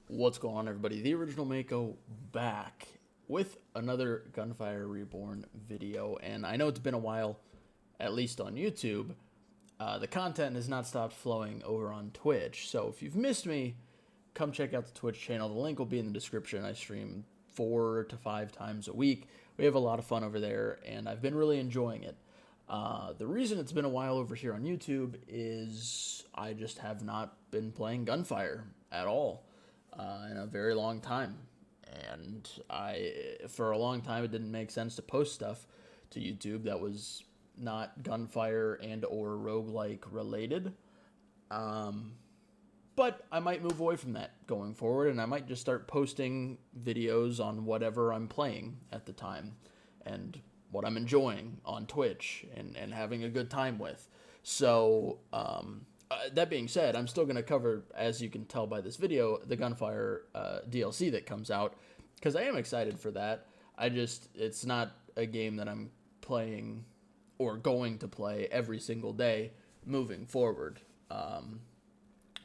What's going on, everybody? The original Mako back with another Gunfire Reborn video, and I know it's been a while, at least on YouTube. The content has not stopped flowing over on Twitch, so if you've missed me, come check out the Twitch channel. The link will be in the description. I stream 4 to 5 times a week. We have a lot of fun over there, and I've been really enjoying it. The reason it's been a while over here on YouTube is I just have not been playing Gunfire at all in a very long time. And for a long time, it didn't make sense to post stuff to YouTube that was not Gunfire and or roguelike related. But I might move away from that going forward, and I might just start posting videos on whatever I'm playing at the time and what I'm enjoying on Twitch and having a good time with. So, that being said, I'm still going to cover, as you can tell by this video, the Gunfire DLC that comes out, because I am excited for that. It's not a game that I'm playing or going to play every single day moving forward.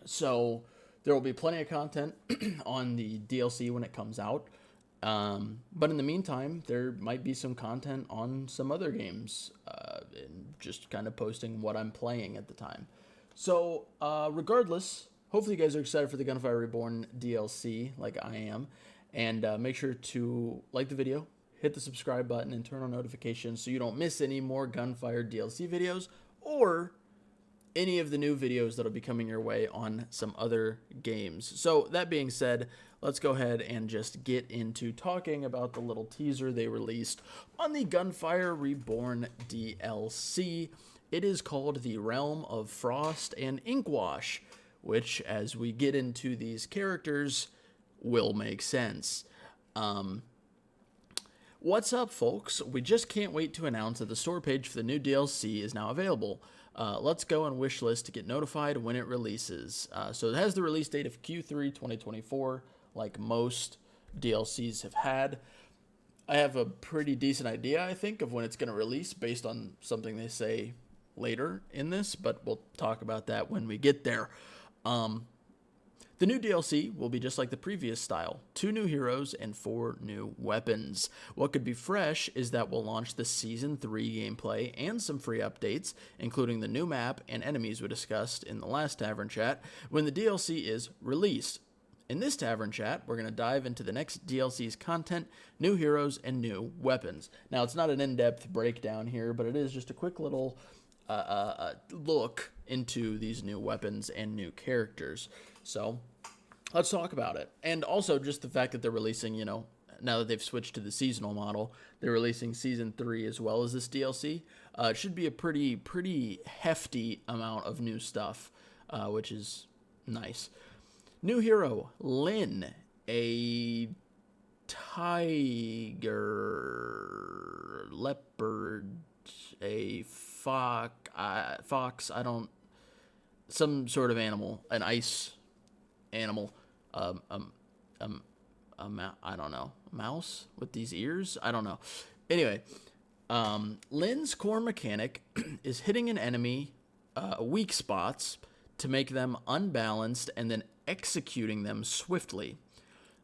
So there will be plenty of content on the DLC when it comes out. But in the meantime, there might be some content on some other games, and just kind of posting what I'm playing at the time. So, regardless, hopefully you guys are excited for the Gunfire Reborn DLC, like I am. And make sure to like the video, hit the subscribe button, and turn on notifications so you don't miss any more Gunfire DLC videos or any of the new videos that'll be coming your way on some other games. So that being said, let's go ahead and just get into talking about the little teaser they released on the Gunfire Reborn DLC. It is called the Realm of Frost and Inkwash, which, as we get into these characters, will make sense. What's up, folks? We just can't wait to announce that the store page for the new DLC is now available. Let's go and wishlist to get notified when it releases. So it has the release date of Q3 2024, like most DLCs have had. I have a pretty decent idea, I think, of when it's going to release based on something they say later in this, but we'll talk about that when we get there. The new DLC will be just like the previous style, 2 new heroes and 4 new weapons. What could be fresh is that we'll launch the Season 3 gameplay and some free updates, including the new map and enemies we discussed in the last Tavern Chat, when the DLC is released. In this Tavern Chat, we're going to dive into the next DLC's content, new heroes, and new weapons. Now, it's not an in-depth breakdown here, but it is just a quick little look into these new weapons and new characters. So let's talk about it. And also just the fact that they're releasing, now that they've switched to the seasonal model, they're releasing Season 3 as well as this DLC. It should be a pretty hefty amount of new stuff, which is nice. New hero, Lynn, a tiger, leopard, a fox, some sort of animal, an ice animal, I don't know, a mouse with these ears? I don't know. Anyway, Lynn's core mechanic is hitting an enemy weak spots to make them unbalanced and then executing them swiftly.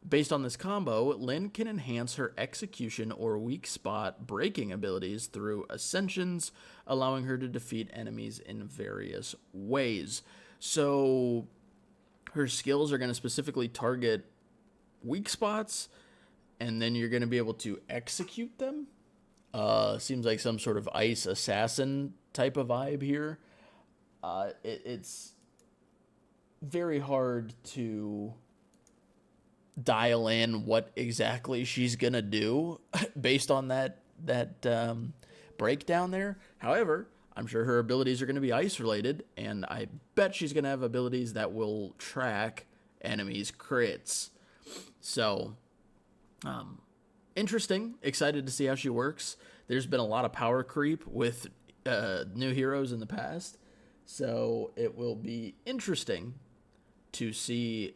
Based on this combo, Lynn can enhance her execution or weak spot breaking abilities through ascensions, allowing her to defeat enemies in various ways. So her skills are going to specifically target weak spots, and then you're going to be able to execute them. Seems like some sort of ice assassin type of vibe here. It's very hard to dial in what exactly she's gonna do based on that breakdown there. However, I'm sure her abilities are going to be ice related, and I bet she's going to have abilities that will track enemies' crits. So, interesting. Excited to see how she works. There's been a lot of power creep with new heroes in the past, so it will be interesting to see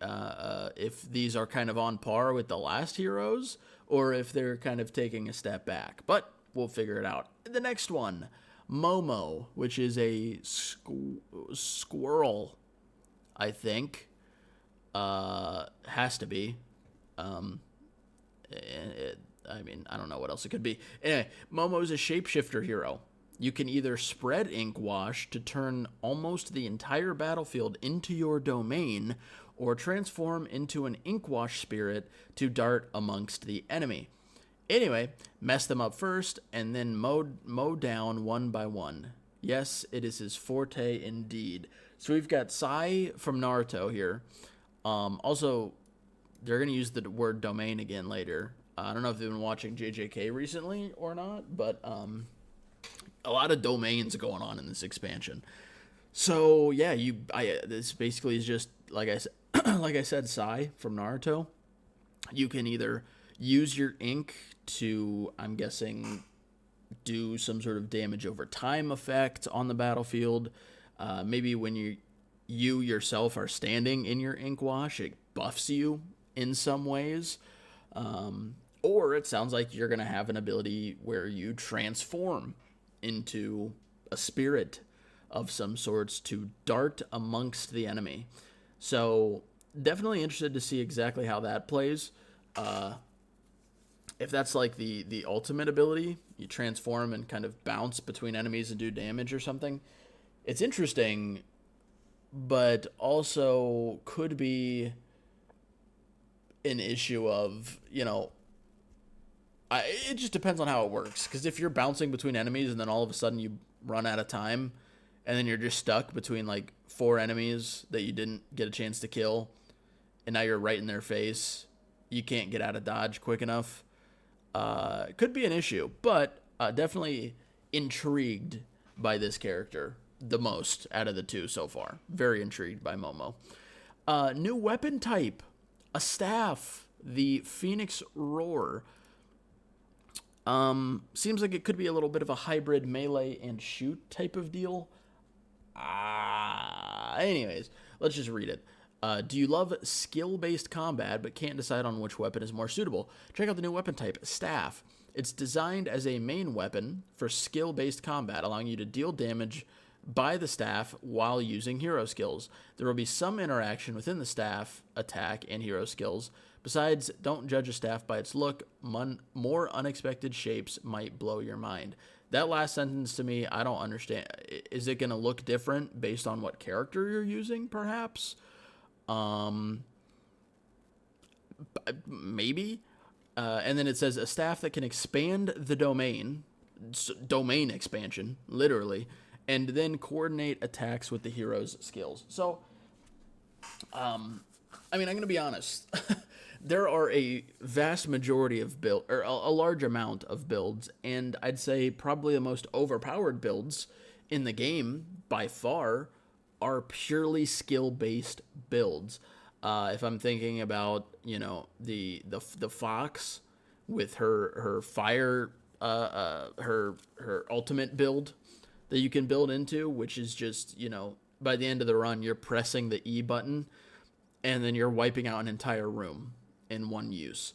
if these are kind of on par with the last heroes or if they're kind of taking a step back. But we'll figure it out. The next one, Momo, which is a squirrel, I think. Has to be. Um, I mean, I don't know what else it could be. Anyway, Momo's a shapeshifter hero. You can either spread ink wash to turn almost the entire battlefield into your domain, or transform into an ink wash spirit to dart amongst the enemy. Anyway, mess them up first, and then mow down one by one. Yes, it is his forte indeed. So we've got Sai from Naruto here. Also, they're going to use the word domain again later. I don't know if they've been watching JJK recently or not, but a lot of domains going on in this expansion. So yeah, this basically is just like I said, like I said, Sai from Naruto. You can either use your ink to, I'm guessing, do some sort of damage over time effect on the battlefield. Maybe when you yourself are standing in your ink wash, it buffs you in some ways. Or it sounds like you're going to have an ability where you transform into a spirit of some sorts to dart amongst the enemy. So definitely interested to see exactly how that plays. If that's like the ultimate ability, you transform and kind of bounce between enemies and do damage or something. It's interesting, but also could be an issue of, it just depends on how it works. Because if you're bouncing between enemies and then all of a sudden you run out of time, and then you're just stuck between like 4 enemies that you didn't get a chance to kill, and now you're right in their face, you can't get out of dodge quick enough. Could be an issue, but definitely intrigued by this character the most out of the two so far. Very intrigued by Momo. New weapon type, a staff, the Phoenix Roar. Seems like it could be a little bit of a hybrid melee and shoot type of deal. Anyways, let's just read it. Do you love skill-based combat but can't decide on which weapon is more suitable? Check out the new weapon type, Staff. It's designed as a main weapon for skill-based combat, allowing you to deal damage by the staff while using hero skills. There will be some interaction within the staff, attack, and hero skills. Besides, don't judge a staff by its look. More unexpected shapes might blow your mind. That last sentence to me, I don't understand. Is it going to look different based on what character you're using, perhaps? Maybe. And then it says a staff that can expand the domain expansion, literally, and then coordinate attacks with the hero's skills. So, I'm going to be honest. There are a vast majority of or a large amount of builds, and I'd say probably the most overpowered builds in the game by far are purely skill-based builds. If I'm thinking about, the Fox with her fire, her ultimate build that you can build into, which is just, by the end of the run, you're pressing the E button, and then you're wiping out an entire room in one use.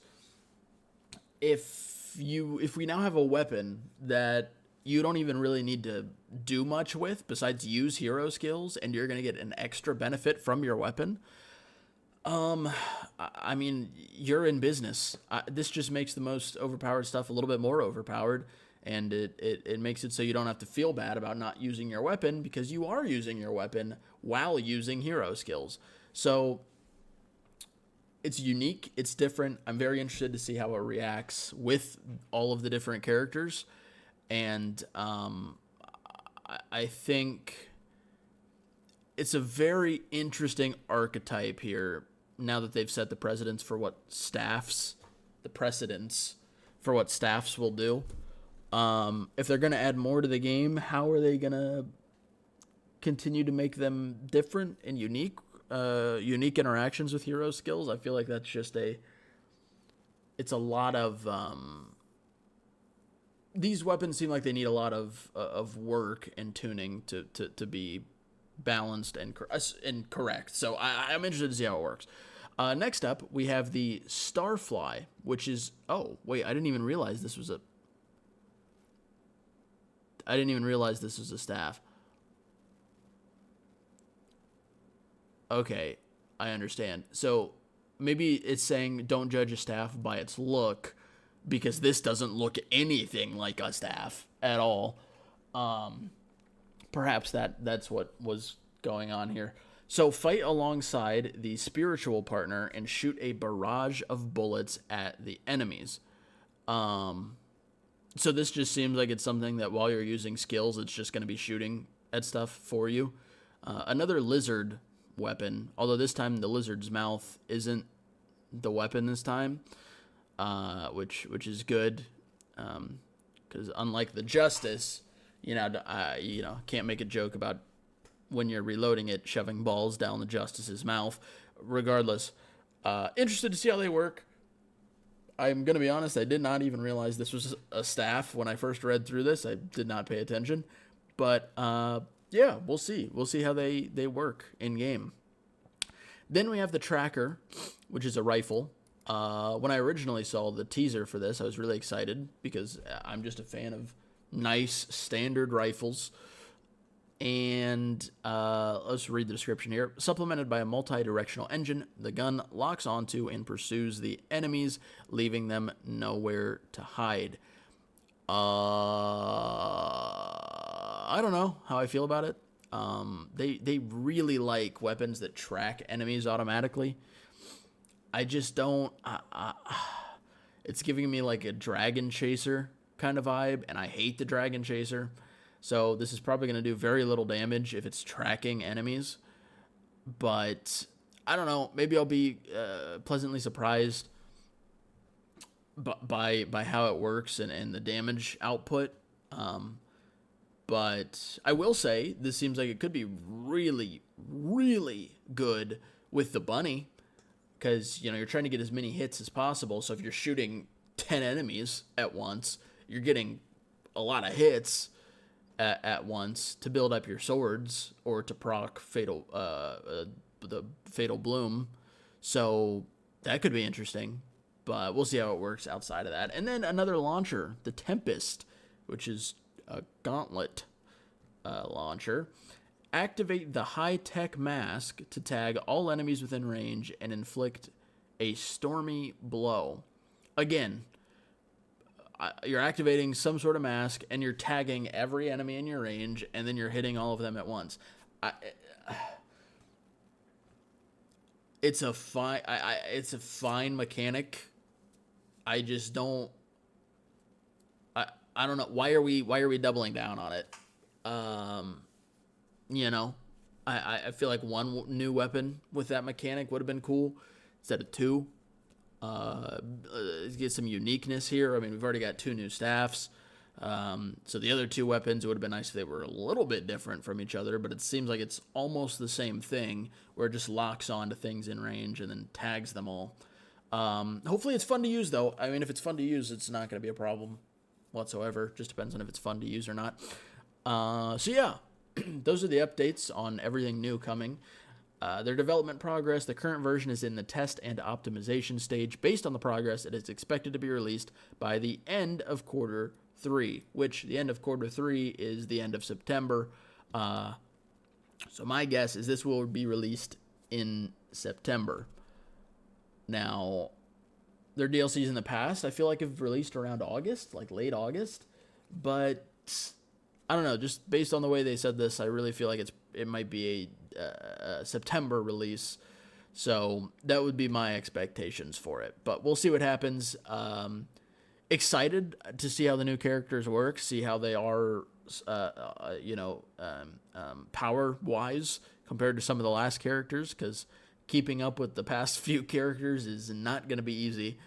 If we now have a weapon that you don't even really need to do much with besides use hero skills, and you're going to get an extra benefit from your weapon, you're in business. This just makes the most overpowered stuff a little bit more overpowered, and it makes it so you don't have to feel bad about not using your weapon, because you are using your weapon while using hero skills. So it's unique, it's different. I'm very interested to see how it reacts with all of the different characters. And I think it's a very interesting archetype here now that they've set the precedence for what staffs will do. If they're going to add more to the game, how are they going to continue to make them different and unique interactions with hero skills? I feel like that's just it's a lot of, these weapons seem like they need a lot of work and tuning to be balanced and correct. So I'm interested to see how it works. Next up, we have the Starfly, which is, oh wait, I didn't even realize this was a staff. Okay, I understand. So maybe it's saying don't judge a staff by its look, because this doesn't look anything like a staff at all. Perhaps that's what was going on here. So fight alongside the spiritual partner and shoot a barrage of bullets at the enemies. So this just seems like it's something that while you're using skills, it's just going to be shooting at stuff for you. Another lizard weapon, although this time the lizard's mouth isn't the weapon this time, which is good, because unlike the Justice, can't make a joke about when you're reloading it shoving balls down the Justice's mouth. Regardless, interested to see how they work. I'm going to be honest, I did not even realize this was a staff when I first read through this. I did not pay attention. But, yeah, we'll see. We'll see how they work in-game. Then we have the Tracker, which is a rifle. When I originally saw the teaser for this, I was really excited because I'm just a fan of nice, standard rifles. And let's read the description here. Supplemented by a multi-directional engine, the gun locks onto and pursues the enemies, leaving them nowhere to hide. I don't know how I feel about it. They really like weapons that track enemies automatically. I just don't. It's giving me like a Dragon Chaser kind of vibe, and I hate the Dragon Chaser. So this is probably going to do very little damage if it's tracking enemies. But I don't know. Maybe I'll be pleasantly surprised by how it works and the damage output. But I will say this seems like it could be really, really good with the bunny. Because, you're trying to get as many hits as possible. So if you're shooting 10 enemies at once, you're getting a lot of hits at once to build up your swords or to proc the Fatal Bloom. So that could be interesting, but we'll see how it works outside of that. And then another launcher, the Tempest, which is a gauntlet launcher. Activate the high-tech mask to tag all enemies within range and inflict a stormy blow. Again, you're activating some sort of mask, and you're tagging every enemy in your range, and then you're hitting all of them at once. It's a fine mechanic. I just don't. I don't know, why are we doubling down on it? I feel like one new weapon with that mechanic would have been cool instead of two. Get some uniqueness here. I mean, we've already got two new staffs. So the other two weapons, it would have been nice if they were a little bit different from each other, but it seems like it's almost the same thing where it just locks onto things in range and then tags them all. Hopefully it's fun to use, though. I mean, if it's fun to use, it's not going to be a problem whatsoever. Just depends on if it's fun to use or not. So yeah, those are the updates on everything new coming. Their development progress. The current version is in the test and optimization stage. Based on the progress, it is expected to be released by the end of quarter 3, which the end of quarter 3 is the end of September. So my guess is this will be released in September. Now, their DLCs in the past, I feel like have released around August, like late August. But I don't know, just based on the way they said this, I really feel like it might be a September release. So that would be my expectations for it. But we'll see what happens. Excited to see how the new characters work, see how they are, power-wise compared to some of the last characters, because keeping up with the past few characters is not going to be easy.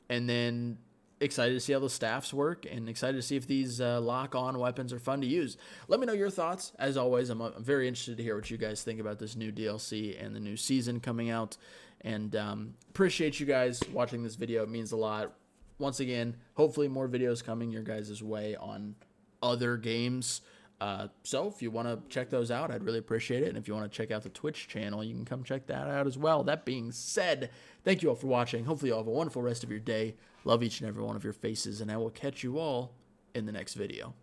And then excited to see how the staffs work, and excited to see if these lock-on weapons are fun to use. Let me know your thoughts. As always, I'm very interested to hear what you guys think about this new DLC and the new season coming out. And appreciate you guys watching this video. It means a lot. Once again, hopefully more videos coming your guys' way on other games. So if you want to check those out, I'd really appreciate it. And if you want to check out the Twitch channel, you can come check that out as well. That being said, thank you all for watching. Hopefully you all have a wonderful rest of your day. Love each and every one of your faces, and I will catch you all in the next video.